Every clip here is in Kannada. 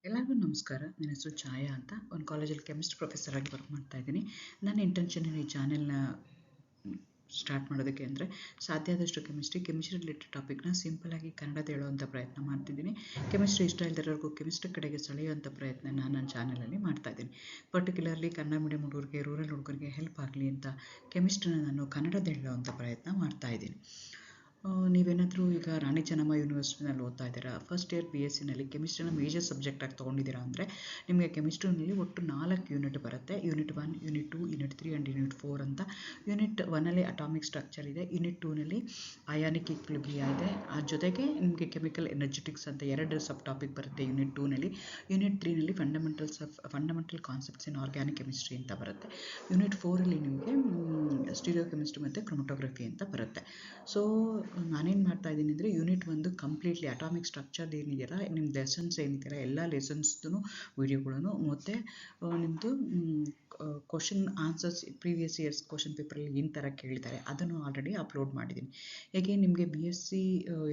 ಎಲ್ಲರಿಗೂ ನಮಸ್ಕಾರ. ನನ್ನ ಹೆಸರು ಛಾಯಾ ಅಂತ. ಒಂದು ಕಾಲೇಜಲ್ಲಿ ಕೆಮಿಸ್ಟ್ರಿ ಪ್ರೊಫೆಸರ್ ಆಗಿ ವರ್ಕ್ ಮಾಡ್ತಾ ಇದ್ದೀನಿ. ನನ್ನ ಇಂಟೆನ್ಷನ್ ಈ ಚಾನೆಲ್ನ ಸ್ಟಾರ್ಟ್ ಮಾಡೋದಕ್ಕೆ ಅಂದರೆ ಸಾಧ್ಯ ಆದಷ್ಟು ಕೆಮಿಸ್ಟ್ರಿ ರಿಲೇಟೆಡ್ ಟಾಪಿಕ್ನ ಸಿಂಪಲಾಗಿ ಕನ್ನಡದ ಹೇಳುವಂಥ ಪ್ರಯತ್ನ ಮಾಡ್ತಿದ್ದೀನಿ. ಕೆಮಿಸ್ಟ್ರಿ ಇಷ್ಟ ಇಲ್ದಿರೋರ್ಗೂ ಕೆಮಿಸ್ಟ್ರಿ ಕಡೆಗೆ ಸೆಳೆಯುವಂಥ ಪ್ರಯತ್ನ ನನ್ನ ಚಾನಲಲ್ಲಿ ಮಾಡ್ತಾ ಇದ್ದೀನಿ. ಪರ್ಟಿಕ್ಯುಲರ್ಲಿ ಕನ್ನಡ ಮೀಡಿಯಂ ಹುಡುಗರಿಗೆ, ರೂರಲ್ ಹುಡುಗರಿಗೆ ಹೆಲ್ಪ್ ಆಗಲಿ ಅಂತ ಕೆಮಿಸ್ಟ್ರಿನ ನಾನು ಕನ್ನಡದ ಹೇಳುವಂಥ ಪ್ರಯತ್ನ ಮಾಡ್ತಾ ಇದ್ದೀನಿ. ನೀವೇನಾದರೂ ಈಗ ರಾಣಿ ಚೆನ್ನಮ್ಮ ಯೂನಿವರ್ಸಿಟಿನಲ್ಲಿ ಓದ್ತಾ ಇದ್ದೀರಾ, ಫಸ್ಟ್ ಇಯರ್ BSc ಕೆಮಿಸ್ಟ್ರಿನ ಮೇಜರ್ ಸಬ್ಜೆಕ್ಟಾಗಿ ತೊಗೊಂಡಿದ್ದೀರಾ ಅಂದರೆ ನಿಮಗೆ ಕೆಮಿಸ್ಟ್ರಿನಲ್ಲಿ ಒಟ್ಟು 4 ಯೂನಿಟ್ ಬರುತ್ತೆ. Unit 1, unit 2, unit 3 and unit 4 ಅಂತ. ಯೂನಿಟ್ 1ನಲ್ಲಿ ಅಟಾಮಿಕ್ ಸ್ಟ್ರಕ್ಚರ್ ಇದೆ, ಯೂನಿಟ್ 2ನಲ್ಲಿ ಅಯಾನಿಕ್ ಈಕ್ವಿಲಿಬ್ರಿಯಾ ಇದೆ. ಆ ಜೊತೆಗೆ ನಿಮಗೆ ಕೆಮಿಕಲ್ ಎನರ್ಜೆಟಿಕ್ಸ್ ಅಂತ 2 ಸಬ್ ಟಾಪಿಕ್ ಬರುತ್ತೆ ಯೂನಿಟ್ 2ನಲ್ಲಿ. ಯೂನಿಟ್ 3ನಲ್ಲಿ ಫಂಡಮೆಂಟಲ್ ಕಾನ್ಸೆಪ್ಟ್ಸ್ ಇನ್ ಆರ್ಗ್ಯಾನಿಕ್ ಕೆಮಿಸ್ಟ್ರಿ ಅಂತ ಬರುತ್ತೆ. ಯೂನಿಟ್ 4ರಲ್ಲಿ ನಿಮಗೆ ಸ್ಟೀರಿಯೋ ಕೆಮಿಸ್ಟ್ರಿ ಮತ್ತು ಕ್ರೊಮಟೋಗ್ರಫಿ ಅಂತ ಬರುತ್ತೆ. ಸೊ ನಾನೇನು ಮಾಡ್ತಾ ಇದ್ದೀನಿ ಅಂದರೆ ಯೂನಿಟ್ 1 ಕಂಪ್ಲೀಟ್ಲಿ ಅಟಾಮಿಕ್ ಸ್ಟ್ರಕ್ಚರ್ ಏನಿದೆಯಲ್ಲ, ನಿಮ್ಮ ಲೆಸನ್ಸ್ ಏನಿದೆಯಲ್ಲ ಎಲ್ಲ ಲೆಸನ್ಸ್ದು ವಿಡಿಯೋಗಳನ್ನು ಮತ್ತು ನಿಮ್ಮದು question answers previous years question ಪೇಪರಲ್ಲಿ ಏನು ಥರ ಕೇಳಿದ್ದಾರೆ ಅದನ್ನು ಆಲ್ರೆಡಿ ಅಪ್ಲೋಡ್ ಮಾಡಿದ್ದೀನಿ. ಹೇಗೆ ನಿಮಗೆ BSc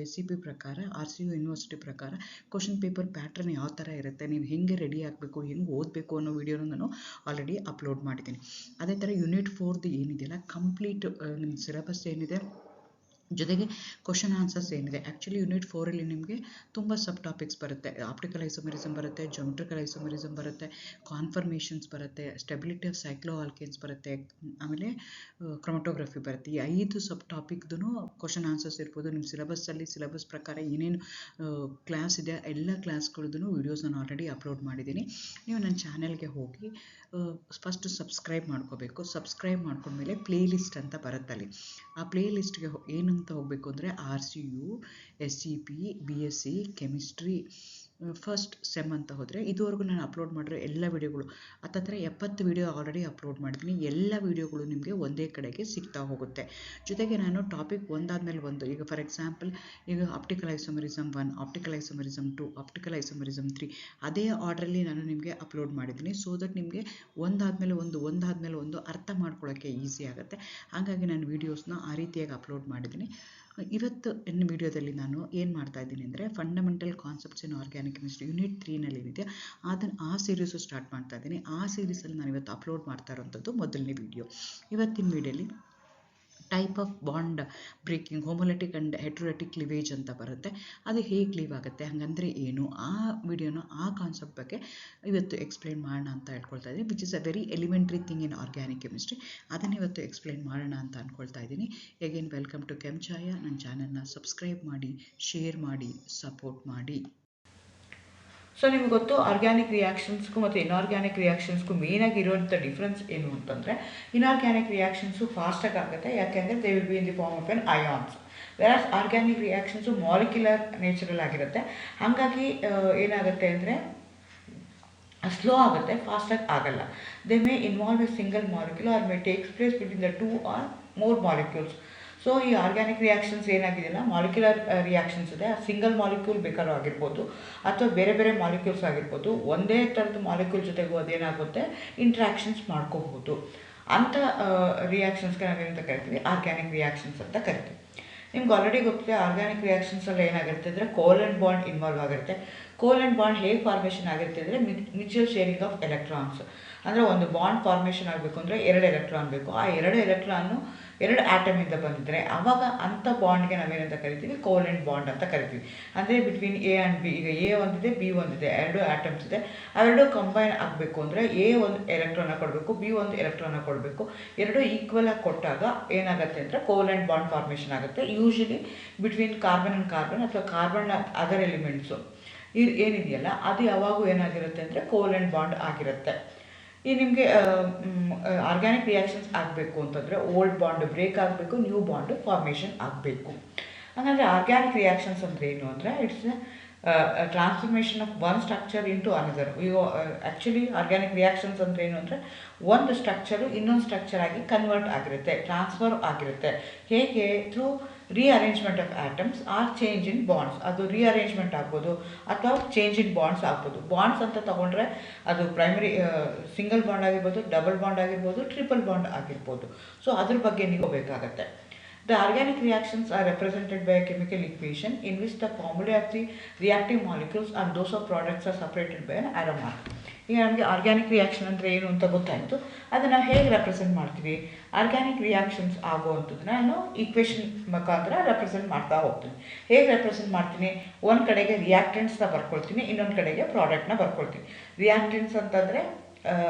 SCP ಪ್ರಕಾರ RCU ಯೂನಿವರ್ಸಿಟಿ ಪ್ರಕಾರ ಕ್ವಶನ್ ಪೇಪರ್ ಪ್ಯಾಟ್ರನ್ ಯಾವ ಥರ ಇರುತ್ತೆ, ನೀವು ಹೆಂಗೆ ರೆಡಿ ಆಗಬೇಕು, ಹೆಂಗೆ ಓದಬೇಕು ಅನ್ನೋ ವಿಡಿಯೋನ ನಾನು ಆಲ್ರೆಡಿ ಅಪ್ಲೋಡ್ ಮಾಡಿದ್ದೀನಿ. ಅದೇ ಥರ ಯೂನಿಟ್ 4ದು ಏನಿದೆಯಲ್ಲ ಕಂಪ್ಲೀಟ್ ನಿಮ್ಮ ಸಿಲೆಬಸ್ ಏನಿದೆ ಜೊತೆಗೆ ಕ್ವಶನ್ ಆನ್ಸರ್ಸ್ ಏನಿದೆ. ಆ್ಯಕ್ಚುಲಿ ಯೂನಿಟ್ 4ರಲ್ಲಿ ನಿಮಗೆ ತುಂಬ ಸಬ್ ಟಾಪಿಕ್ಸ್ ಬರುತ್ತೆ. ಆಪ್ಟಿಕಲ್ ಐಸೋಮರಿಸಮ್ ಬರುತ್ತೆ, ಜೊಮೆಟ್ರಿಕಲ್ ಐಸೋಮರಿಸಮ್ ಬರುತ್ತೆ, ಕಾನ್ಫರ್ಮೇಷನ್ಸ್ ಬರುತ್ತೆ, ಸ್ಟೆಬಿಲಿಟಿ ಆಫ್ ಸೈಕ್ಲೋ ಆಲ್ಕೇನ್ಸ್ ಬರುತ್ತೆ, ಆಮೇಲೆ ಕ್ರೊಮಟೋಗ್ರಫಿ ಬರುತ್ತೆ. ಈ 5 ಸಬ್ ಟಾಪಿಕ್ದು ಕ್ವಶನ್ ಆನ್ಸರ್ಸ್ ಇರ್ಬೋದು. ನಿಮ್ಮ ಸಿಲೆಬಸ್ ಪ್ರಕಾರ ಏನೇನು ಕ್ಲಾಸ್ ಇದೆ ಎಲ್ಲ ಕ್ಲಾಸ್ಗಳದ್ದು ವೀಡಿಯೋಸ್ ನಾನು ಆಲ್ರೆಡಿ ಅಪ್ಲೋಡ್ ಮಾಡಿದ್ದೀನಿ. ನೀವು ನನ್ನ ಚಾನೆಲ್ಗೆ ಹೋಗಿ ಫಸ್ಟ್ ಸಬ್ಸ್ಕ್ರೈಬ್ ಮಾಡ್ಕೋಬೇಕು. ಸಬ್ಸ್ಕ್ರೈಬ್ ಮಾಡ್ಕೊಂಡ್ಮೇಲೆ ಪ್ಲೇ ಲಿಸ್ಟ್ ಅಂತ ಬರುತ್ತಲ್ಲಿ. ಆ ಪ್ಲೇ ಲಿಸ್ಟ್ಗೆ ಏನಂತ ಹೋಗಬೇಕು ಅಂದರೆ RCU, SCP, BSc chemistry first sem ಅಂತ ಹೋದರೆ ಇದುವರೆಗೂ ನಾನು ಅಪ್ಲೋಡ್ ಮಾಡಿರೋ ಎಲ್ಲ ವೀಡಿಯೋಗಳು ಹತ್ತತ್ರ 70 ವೀಡಿಯೋ ಆಲ್ರೆಡಿ ಅಪ್ಲೋಡ್ ಮಾಡಿದ್ದೀನಿ. ಎಲ್ಲ ವೀಡಿಯೋಗಳು ನಿಮಗೆ ಒಂದೇ ಕಡೆಗೆ ಸಿಗ್ತಾ ಹೋಗುತ್ತೆ. ಜೊತೆಗೆ ನಾನು ಟಾಪಿಕ್ ಒಂದಾದಮೇಲೆ ಒಂದು, ಈಗ ಫಾರ್ ಎಕ್ಸಾಂಪಲ್ ಈಗ optical isomerism 1, optical isomerism 2, optical isomerism 3 ಅದೇ ಆರ್ಡ್ರಲ್ಲಿ ನಾನು ನಿಮಗೆ ಅಪ್ಲೋಡ್ ಮಾಡಿದ್ದೀನಿ. ಸೊ ದಟ್ ನಿಮಗೆ ಒಂದಾದಮೇಲೆ ಒಂದು ಅರ್ಥ ಮಾಡ್ಕೊಳ್ಳೋಕ್ಕೆ ಈಸಿ ಆಗುತ್ತೆ. ಹಾಗಾಗಿ ನಾನು ವೀಡಿಯೋಸ್ನ ಆ ರೀತಿಯಾಗಿ ಅಪ್ಲೋಡ್ ಮಾಡಿದ್ದೀನಿ. ಇವತ್ತು ವಿಡಿಯೋದಲ್ಲಿ ನಾನು ಏನು ಮಾಡ್ತಾ ಇದ್ದೀನಿ ಅಂದರೆ ಫಂಡಮೆಂಟಲ್ ಕಾನ್ಸೆಪ್ಟ್ಸ್ ಇನ್ ಆರ್ಗ್ಯಾನಿಕ್ ಕೆಮಿಸ್ಟ್ರಿ ಯೂನಿಟ್ 3ನಲ್ಲಿ ಏನಿದೆ ಆ ಸೀರೀಸು ಸ್ಟಾರ್ಟ್ ಮಾಡ್ತಾ ಇದ್ದೀನಿ. ಆ ಸೀರೀಸಲ್ಲಿ ನಾನು ಇವತ್ತು ಅಪ್ಲೋಡ್ ಮಾಡ್ತಾ ಇರೋಂಥದ್ದು ಮೊದಲನೇ ವಿಡಿಯೋ. ಇವತ್ತಿನ ವಿಡಿಯೋಲಿ type of bond breaking, homolytic and heterolytic cleavage ಅಂತ ಬರುತ್ತೆ. ಅದು ಹೇಗೆ ಕ್ಲೀವ್ ಆಗುತ್ತೆ, ಹಾಗಂದರೆ ಏನು, ಆ ವಿಡಿಯೋನ ಆ ಕಾನ್ಸೆಪ್ಟ್ ಬಗ್ಗೆ ಇವತ್ತು ಎಕ್ಸ್ಪ್ಲೈನ್ ಮಾಡೋಣ ಅಂತ ಹೇಳ್ಕೊಳ್ತಾ ಇದ್ದೀನಿ. Which is a very elementary thing in organic chemistry. ಅದನ್ನು ಇವತ್ತು ಎಕ್ಸ್ಪ್ಲೈನ್ ಮಾಡೋಣ ಅಂತ ಅಂದ್ಕೊಳ್ತಾ ಇದ್ದೀನಿ. ಎಗೇನ್ ವೆಲ್ಕಮ್ ಟು ಛಾಯಾ. ನನ್ನ ಚಾನಲ್ನ ಸಬ್ಸ್ಕ್ರೈಬ್ ಮಾಡಿ, ಶೇರ್ ಮಾಡಿ, ಸಪೋರ್ಟ್ ಮಾಡಿ. ಸೊ ನಿಮ್ಗೆ ಗೊತ್ತು ಆರ್ಗ್ಯಾನಿಕ್ ರಿಯಾಕ್ಷನ್ಸ್ಗೂ ಮತ್ತು ಇನ್ಆರ್ಗ್ಯಾನಿಕ್ ರಿಯಾಕ್ಷನ್ಸ್ಗೂ ಮೇನಾಗಿ ಇರುವಂಥ ಡಿಫ್ರೆನ್ಸ್ ಏನು ಅಂತಂದರೆ, ಇನ್ಆರ್ಗ್ಯಾನಿಕ್ ರಿಯಾಕ್ಷನ್ಸು ಫಾಸ್ಟಾಗಿ ಆಗುತ್ತೆ, ಯಾಕೆಂದರೆ they will be in the form of an ions. Whereas organic reactions molecular natural ಆಗಿರುತ್ತೆ. ಹಾಗಾಗಿ ಏನಾಗುತ್ತೆ ಅಂದರೆ ಸ್ಲೋ ಆಗುತ್ತೆ, ಫಾಸ್ಟಾಗಿ ಆಗಲ್ಲ. They may involve a single molecule or may takes place between the 2 or more molecules. So ಈ ಆರ್ಗ್ಯಾನಿಕ್ ರಿಯಾಕ್ಷನ್ಸ್ ಏನಾಗಿದೆಯಲ್ಲ, ಮಾಲಿಕ್ಯುಲರ್ ರಿಯಾಕ್ಷನ್ಸ್ ಇದೆ. ಆ ಸಿಂಗಲ್ ಮಾಲಿಕ್ಯೂಲ್ ಬೇಕಾದ್ರೂ ಆಗಿರ್ಬೋದು ಅಥವಾ ಬೇರೆ ಬೇರೆ ಮಾಲಿಕ್ಯೂಲ್ಸ್ ಆಗಿರ್ಬೋದು. ಒಂದೇ ಥರದ ಮಾಲಿಕ್ಯೂಲ್ ಜೊತೆಗೂ ಅದೇನಾಗುತ್ತೆ ಇಂಟ್ರಾಕ್ಷನ್ಸ್ ಮಾಡ್ಕೋಬಹುದು. ಅಂಥ ರಿಯಾಕ್ಷನ್ಸ್ಗೆ ನಾವೇನಂತ ಕರಿತೀವಿ, ಆರ್ಗ್ಯಾನಿಕ್ ರಿಯಾಕ್ಷನ್ಸ್ ಅಂತ ಕರಿತೀವಿ. ನಿಮ್ಗೆ ಆಲ್ರೆಡಿ ಗೊತ್ತಿದೆ ಆರ್ಗ್ಯಾನಿಕ್ ರಿಯಾಕ್ಷನ್ಸಲ್ಲಿ ಏನಾಗಿರುತ್ತೆ ಅಂದರೆ ಕೋಲೆಂಟ್ ಬಾಂಡ್ ಇನ್ವಾಲ್ವ್ ಆಗಿರುತ್ತೆ. ಕೋಲೆಂಟ್ ಬಾಂಡ್ ಹೇಗೆ ಫಾರ್ಮೇಷನ್ ಆಗಿರುತ್ತೆ ಅಂದರೆ ಮ್ಯೂಚುವಲ್ ಶೇರಿಂಗ್ ಆಫ್ ಎಲೆಕ್ಟ್ರಾನ್ಸ್. ಅಂದರೆ ಒಂದು ಬಾಂಡ್ ಫಾರ್ಮೇಷನ್ ಆಗಬೇಕು ಅಂದರೆ 2 ಎಲೆಕ್ಟ್ರಾನ್ ಬೇಕು. ಆ 2 ಎಲೆಕ್ಟ್ರಾನು 2 ಆಟಮಿಂದ ಬಂದಿದ್ದರೆ ಆವಾಗ ಅಂಥ ಬಾಂಡ್ಗೆ ನಾವೇನಂತ ಕರಿತೀವಿ, ಕೋಲೆಂಟ್ ಬಾಂಡ್ ಅಂತ ಕರಿತೀವಿ. ಅಂದರೆ ಬಿಟ್ವೀನ್ A ಆ್ಯಂಡ್ B, ಈಗ A ಒಂದಿದೆ, B ಒಂದಿದೆ, 2 ಆಟಮ್ಸ್ ಇದೆ. ಅವೆರಡು ಕಂಬೈನ್ ಆಗಬೇಕು ಅಂದರೆ A ಒಂದು ಎಲೆಕ್ಟ್ರಾನ ಕೊಡಬೇಕು, B ಒಂದು ಎಲೆಕ್ಟ್ರಾನ ಕೊಡಬೇಕು. 2 ಈಕ್ವಲ್ ಆಗಿ ಕೊಟ್ಟಾಗ ಏನಾಗುತ್ತೆ ಅಂದರೆ ಕೋಲೆಂಟ್ ಬಾಂಡ್ ಫಾರ್ಮೇಷನ್ ಆಗುತ್ತೆ. Usually between carbon and carbon ಅಥವಾ ಕಾರ್ಬನ್ ಅದರ್ ಎಲಿಮೆಂಟ್ಸು ಏನಿದೆಯಲ್ಲ ಅದು ಯಾವಾಗೂ ಏನಾಗಿರುತ್ತೆ ಅಂದರೆ ಕೋಲೆಂಟ್ ಬಾಂಡ್ ಆಗಿರುತ್ತೆ. ಈ ನಿಮಗೆ ಆರ್ಗ್ಯಾನಿಕ್ ರಿಯಾಕ್ಷನ್ಸ್ ಆಗಬೇಕು ಅಂತಂದರೆ ಓಲ್ಡ್ ಬಾಂಡ್ ಬ್ರೇಕ್ ಆಗಬೇಕು, ನ್ಯೂ ಬಾಂಡ್ ಫಾರ್ಮೇಷನ್ ಆಗಬೇಕು. ಹಾಗಾದರೆ ಆರ್ಗ್ಯಾನಿಕ್ ರಿಯಾಕ್ಷನ್ಸ್ ಅಂದರೆ ಏನು ಅಂದರೆ it's transformation of one structure into another. ಈಗ ಆ್ಯಕ್ಚುಲಿ ಆರ್ಗ್ಯಾನಿಕ್ ರಿಯಾಕ್ಷನ್ಸ್ ಅಂದರೆ ಏನು ಅಂದರೆ ಒಂದು ಸ್ಟ್ರಕ್ಚರು ಇನ್ನೊಂದು ಸ್ಟ್ರಕ್ಚರ್ ಆಗಿ ಕನ್ವರ್ಟ್ ಆಗಿರುತ್ತೆ, ಟ್ರಾನ್ಸ್ಫರ್ ಆಗಿರುತ್ತೆ. ಹೇಗೆ? Through rearrangement of atoms R change in bonds. ಅದು ರಿಅರೇಂಜ್ಮೆಂಟ್ ಆಗ್ಬೋದು ಅಥವಾ ಚೇಂಜ್ ಇನ್ ಬಾಂಡ್ಸ್ ಆಗ್ಬೋದು. ಬಾಂಡ್ಸ್ ಅಂತ ತೊಗೊಂಡ್ರೆ ಅದು ಪ್ರೈಮರಿ ಸಿಂಗಲ್ ಬಾಂಡ್ ಆಗಿರ್ಬೋದು, ಡಬಲ್ ಬಾಂಡ್ ಆಗಿರ್ಬೋದು, ಟ್ರಿಪಲ್ ಬಾಂಡ್ ಆಗಿರ್ಬೋದು. ಸೊ ಅದ್ರ ಬಗ್ಗೆ ನೀವು ಬೇಕಾಗತ್ತೆ. The organic reactions are represented by a chemical equation in which the formulae of the reactive molecules and those of products are separated by an arrow mark. ಈಗ ನಮಗೆ ಆರ್ಗ್ಯಾನಿಕ್ ರಿಯಾಕ್ಷನ್ ಅಂದರೆ ಏನು ಅಂತ ಗೊತ್ತಾಯಿತು. ಅದನ್ನು ಹೇಗೆ ರೆಪ್ರೆಸೆಂಟ್ ಮಾಡ್ತೀವಿ? ಆರ್ಗ್ಯಾನಿಕ್ ರಿಯಾಕ್ಷನ್ಸ್ ಆಗುವಂಥದ್ದನ್ನ ನಾನು ಈಕ್ವೇಷನ್ ಮುಖಾಂತರ ರೆಪ್ರೆಸೆಂಟ್ ಮಾಡ್ತಾ ಹೋಗ್ತೀನಿ. ಹೇಗೆ ರೆಪ್ರೆಸೆಂಟ್ ಮಾಡ್ತೀನಿ? ಒಂದು ಕಡೆಗೆ ರಿಯಾಕ್ಟೆಂಟ್ಸ್ನ ಬರ್ಕೊಳ್ತೀನಿ, ಇನ್ನೊಂದು ಕಡೆಗೆ ಪ್ರಾಡಕ್ಟ್ನ ಬರ್ಕೊಳ್ತೀನಿ. ರಿಯಾಕ್ಟೆಂಟ್ಸ್ ಅಂತಂದರೆ